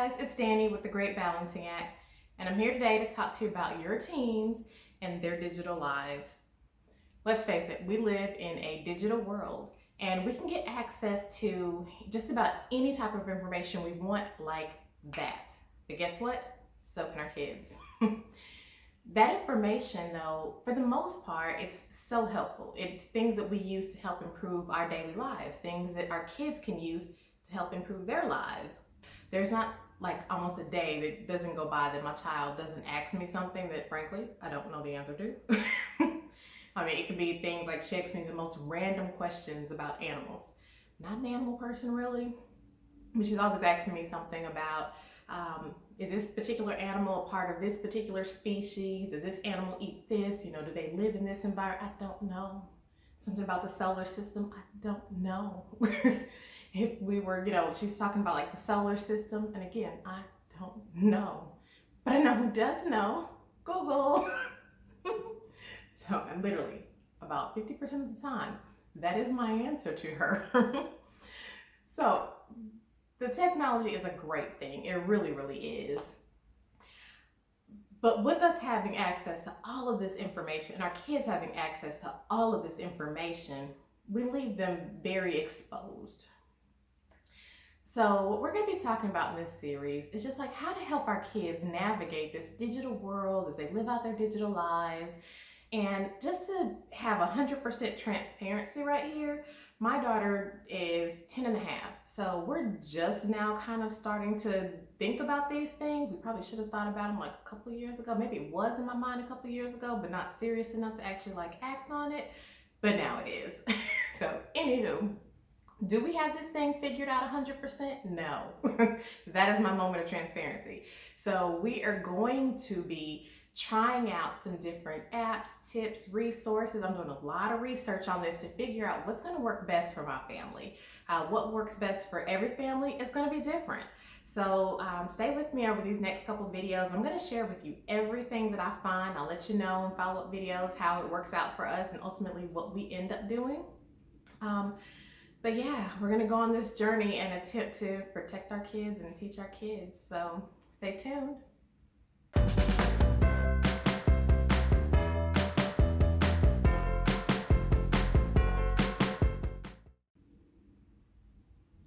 guys, it's Danny with the Great Balancing Act, and I'm here today to talk to you about your teens and their digital lives. Let's face it, we live in a digital world and we can get access to just about any type of information we want like that. But guess what? So can our kids. That information, though, for the most part, it's so helpful. It's things that we use to help improve our daily lives, things that our kids can use to help improve their lives. There's not like almost a day that doesn't go by that my child doesn't ask me something that, frankly, I don't know the answer to. I mean, it could be things like she asks me the most random questions about animals. Not an animal person, really, but she's always asking me something about is this particular animal a part of this particular species? Does this animal eat this? You know, do they live in this environment? I don't know. Something about the solar system? I don't know. If we were, she's talking about like the solar system. And again, I don't know. But I know who does know. Google. So, and literally about 50% of the time, that is my answer to her. So, the technology is a great thing. It really, really is. But with us having access to all of this information and our kids having access to all of this information, we leave them very exposed. So what we're going to be talking about in this series is just like how to help our kids navigate this digital world as they live out their digital lives. And just to have 100% transparency right here, my daughter is 10 and a half. So we're just now kind of starting to think about these things. We probably should have thought about them like a couple of years ago. Maybe it was in my mind a couple of years ago, but not serious enough to actually like act on it. But now it is. So anywho, do we have this thing figured out 100%? No. That is my moment of transparency. So we are going to be trying out some different apps, tips, resources. I'm doing a lot of research on this to figure out what's going to work best for my family. What works best for every family is going to be different. So stay with me over these next couple videos. I'm going to share with you everything that I find. I'll let you know in follow-up videos how it works out for us and ultimately what we end up doing. But yeah, we're going to go on this journey and attempt to protect our kids and teach our kids. So stay tuned.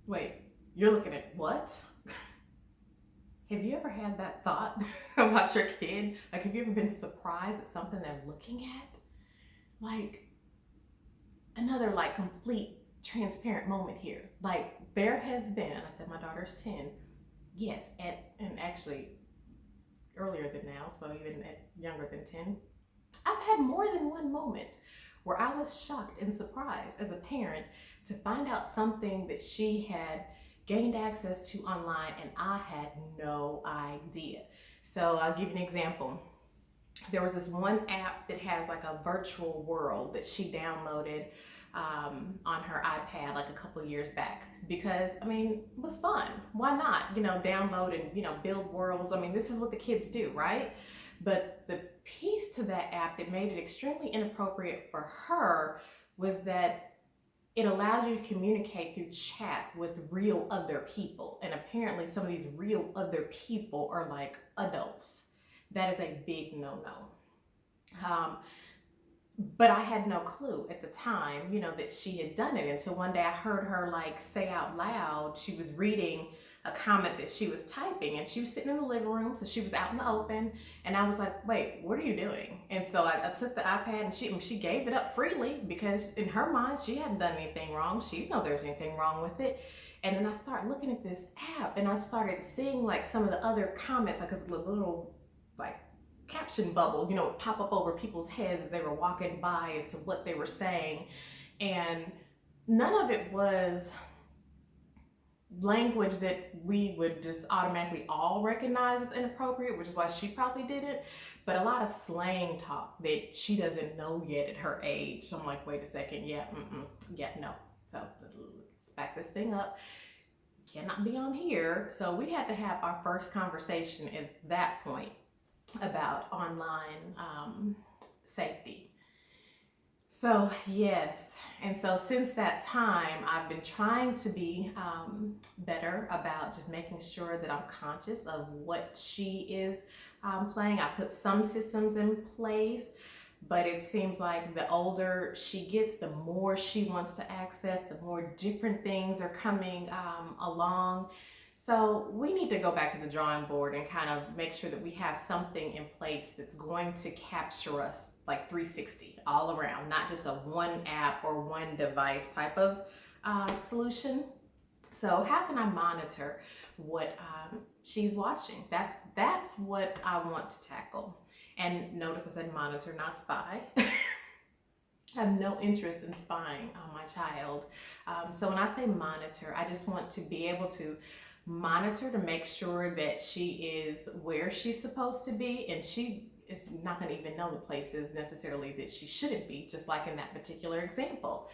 Wait, you're looking at what? Have you ever had that thought about your kid? Like, have you ever been surprised at something they're looking at? Like, another like complete transparent moment here. Like, there has been, I said my daughter's 10. Yes, and actually earlier than now, so even at younger than 10. I've had more than one moment where I was shocked and surprised as a parent to find out something that she had gained access to online and I had no idea. So I'll give you an example. There was this one app that has like a virtual world that she downloaded on her iPad like a couple of years back because, I mean, it was fun. Why not, download and, build worlds. I mean, this is what the kids do, right? But the piece to that app that made it extremely inappropriate for her was that it allowed you to communicate through chat with real other people. And apparently some of these real other people are like adults. That is a big no-no. But I had no clue at the time, that she had done it until one day I heard her like say out loud, she was reading a comment that she was typing and she was sitting in the living room, so she was out in the open, and I was like, wait, what are you doing? And so I took the iPad and she gave it up freely because in her mind she hadn't done anything wrong. She didn't know there's anything wrong with it. And then I started looking at this app and I started seeing like some of the other comments, like a little like caption bubble, pop up over people's heads as they were walking by as to what they were saying. And none of it was language that we would just automatically all recognize as inappropriate, which is why she probably did it, but a lot of slang talk that she doesn't know yet at her age. So I'm like, wait a second, yeah, no. So let's back this thing up. Cannot be on here. So we had to have our first conversation at that point about online safety. So, yes. And so, since that time, I've been trying to be better about just making sure that I'm conscious of what she is playing. I put some systems in place, but it seems like the older she gets, the more she wants to access, the more different things are coming along. So we need to go back to the drawing board and kind of make sure that we have something in place that's going to capture us like 360 all around, not just a one app or one device type of solution. So how can I monitor what she's watching? That's what I want to tackle. And notice I said monitor, not spy. I have no interest in spying on my child. So when I say monitor, I just want to be able to monitor to make sure that she is where she's supposed to be, and she is not going to even know the places necessarily that she shouldn't be, just like in that particular example.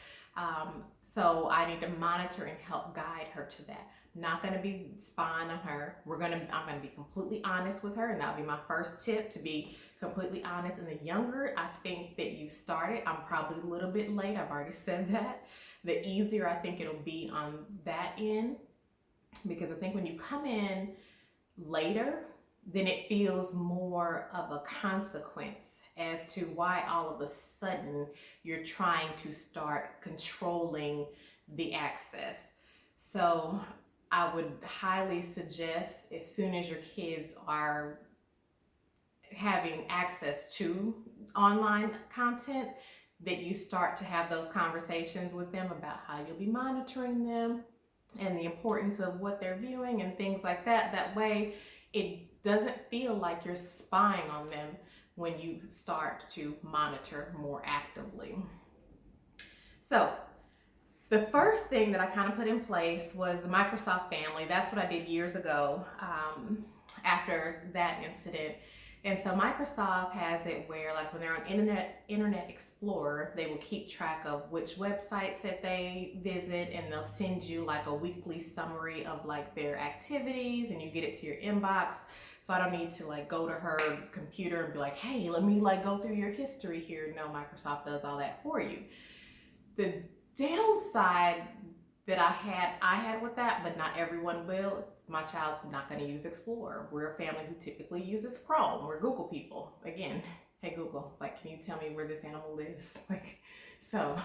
So I need to monitor and help guide her to that. I'm not going to be spying on her. I'm going to be completely honest with her, and that'll be my first tip, to be completely honest. And the younger I think that you started, I'm probably a little bit late, I've already said that, the easier I think it'll be on that end. Because I think when you come in later, then it feels more of a consequence as to why all of a sudden you're trying to start controlling the access. So I would highly suggest, as soon as your kids are having access to online content, that you start to have those conversations with them about how you'll be monitoring them and the importance of what they're viewing and things like that. That way it doesn't feel like you're spying on them when you start to monitor more actively. So the first thing that I kind of put in place was the Microsoft family. That's what I did years ago after that incident. And so Microsoft has it where, like, when they're on Internet Explorer, they will keep track of which websites that they visit, and they'll send you like a weekly summary of like their activities, and you get it to your inbox. So I don't need to like go to her computer and be like, hey, let me like go through your history here. No, Microsoft does all that for you. The downside that I had with that, but not everyone will. My child's not going to use Explorer. We're a family who typically uses Chrome. We're Google people. Again, hey Google, like, can you tell me where this animal lives? Like, so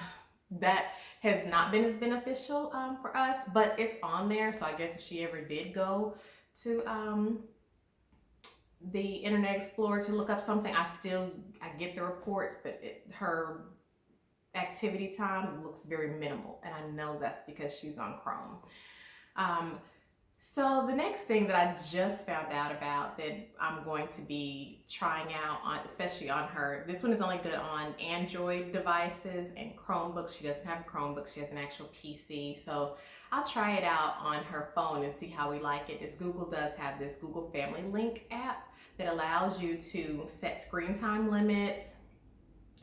that has not been as beneficial for us, but it's on there. So I guess if she ever did go to the Internet Explorer to look up something, I get the reports, but her activity time looks very minimal, and I know that's because she's on Chrome. So the next thing that I just found out about that I'm going to be trying out on, especially on her, this one is only good on Android devices and Chromebooks. She doesn't have a Chromebook, she has an actual PC. So I'll try it out on her phone and see how we like it. Is Google does have this Google Family Link app that allows you to set screen time limits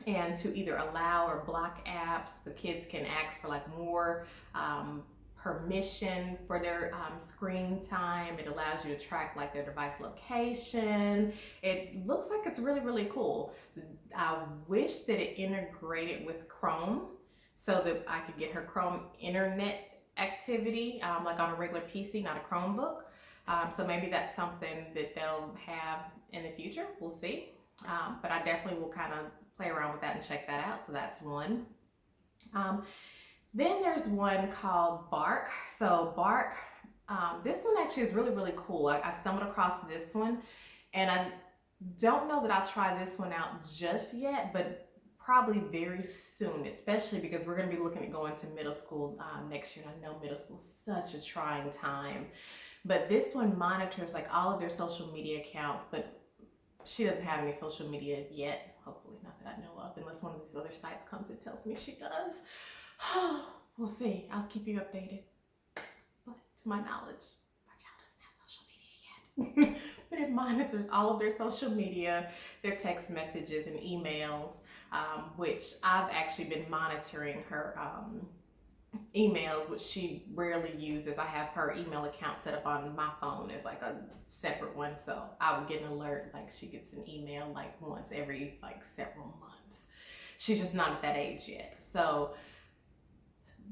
and to either allow or block apps. The kids can ask for like more permission for their screen time. It allows you to track like their device location. It looks like it's really, really cool. I wish that it integrated with Chrome so that I could get her Chrome internet activity like on a regular PC, not a Chromebook. So maybe that's something that they'll have in the future. We'll see. But I definitely will kind of play around with that and check that out. So that's one. Then there's one called Bark. So Bark, this one actually is really, really cool. I stumbled across this one, and I don't know that I'll try this one out just yet, but probably very soon, especially because we're going to be looking at going to middle school next year. And I know middle school is such a trying time. But this one monitors like all of their social media accounts, but she doesn't have any social media yet. Hopefully, not that I know of, unless one of these other sites comes and tells me she does. We'll see. I'll keep you updated. But to my knowledge, my child doesn't have social media yet. But it monitors all of their social media, their text messages and emails, which I've actually been monitoring her emails, which she rarely uses. I have her email account set up on my phone as like a separate one, so I would get an alert like she gets an email like once every like several months. She's just not at that age yet. So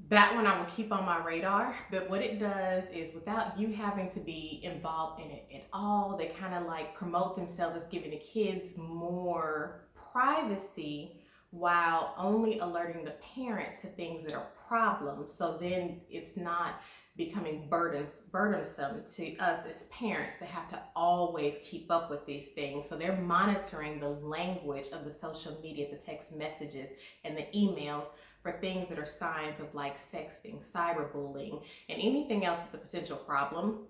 that one I will keep on my radar. But what it does is, without you having to be involved in it at all, they kind of like promote themselves as giving the kids more privacy while only alerting the parents to things that are problems. So then it's not becoming burdensome to us as parents to have to always keep up with these things. So they're monitoring the language of the social media, the text messages, and the emails for things that are signs of like sexting, cyberbullying, and anything else that's a potential problem.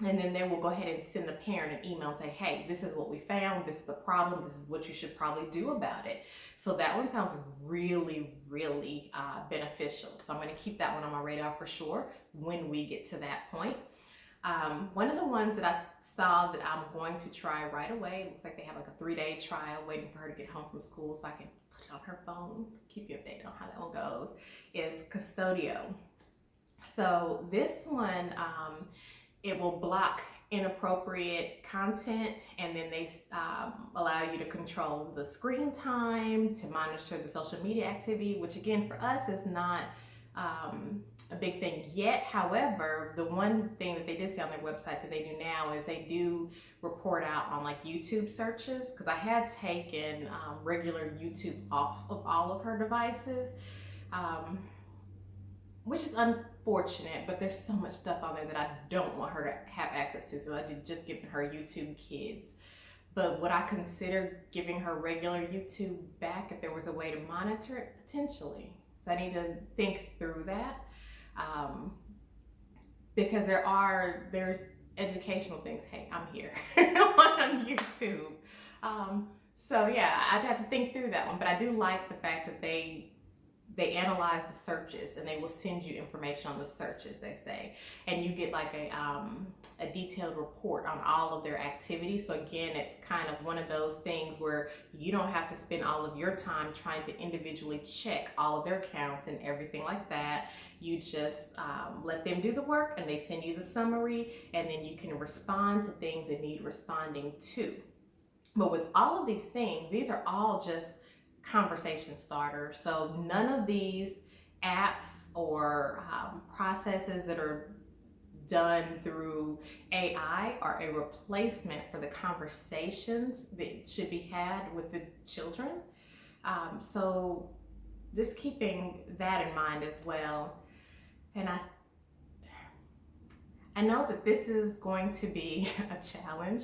And then they will go ahead and send the parent an email and say, hey, this is what we found, this is the problem, this is what you should probably do about it. So that one sounds really, really beneficial. So I'm going to keep that one on my radar for sure when we get to that point. One of the ones that I saw that I'm going to try right away, it looks like they have like a 3-day trial waiting for her to get home from school so I can put it on her phone, keep you updated on how that one goes, is Questodio. So this one, it will block inappropriate content, and then they allow you to control the screen time, to monitor the social media activity, which again for us is not a big thing yet. However, the one thing that they did say on their website that they do now is they do report out on like YouTube searches, because I had taken regular YouTube off of all of her devices, which is unfortunate, but there's so much stuff on there that I don't want her to have access to. So I did just give her YouTube Kids. But would I consider giving her regular YouTube back if there was a way to monitor it? Potentially. So I need to think through that. Because there's educational things. Hey, I'm here on YouTube. So yeah, I'd have to think through that one. But I do like the fact that they analyze the searches, and they will send you information on the searches, they say, and you get like a detailed report on all of their activities. So again, it's kind of one of those things where you don't have to spend all of your time trying to individually check all of their accounts and everything like that. You just let them do the work, and they send you the summary, and then you can respond to things that need responding to. But with all of these things, these are all just conversation starter. So none of these apps or processes that are done through AI are a replacement for the conversations that should be had with the children. So just keeping that in mind as well. And I know that this is going to be a challenge,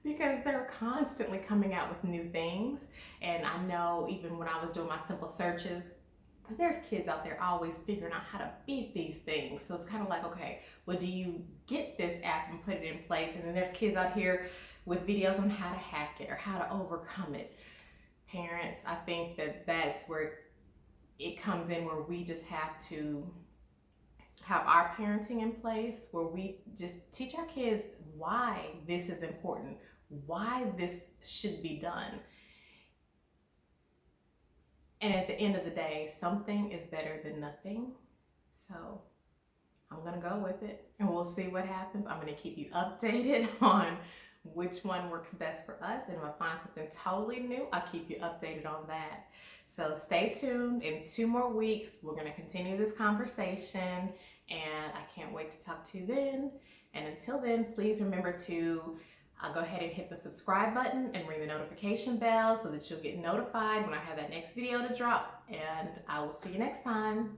because they're constantly coming out with new things. And I know even when I was doing my simple searches, there's kids out there always figuring out how to beat these things. So it's kind of like, okay, well, do you get this app and put it in place? And then there's kids out here with videos on how to hack it or how to overcome it. Parents, I think that that's where it comes in, where we just have to have our parenting in place, where we just teach our kids why this is important, why this should be done. And at the end of the day, something is better than nothing. So I'm gonna go with it, and we'll see what happens. I'm gonna keep you updated on which one works best for us, and if I find something totally new, I'll keep you updated on that. So stay tuned. In 2 more weeks, we're gonna continue this conversation, and I can't wait to talk to you then. And until then, please remember to go ahead and hit the subscribe button and ring the notification bell so that you'll get notified when I have that next video to drop. And I will see you next time.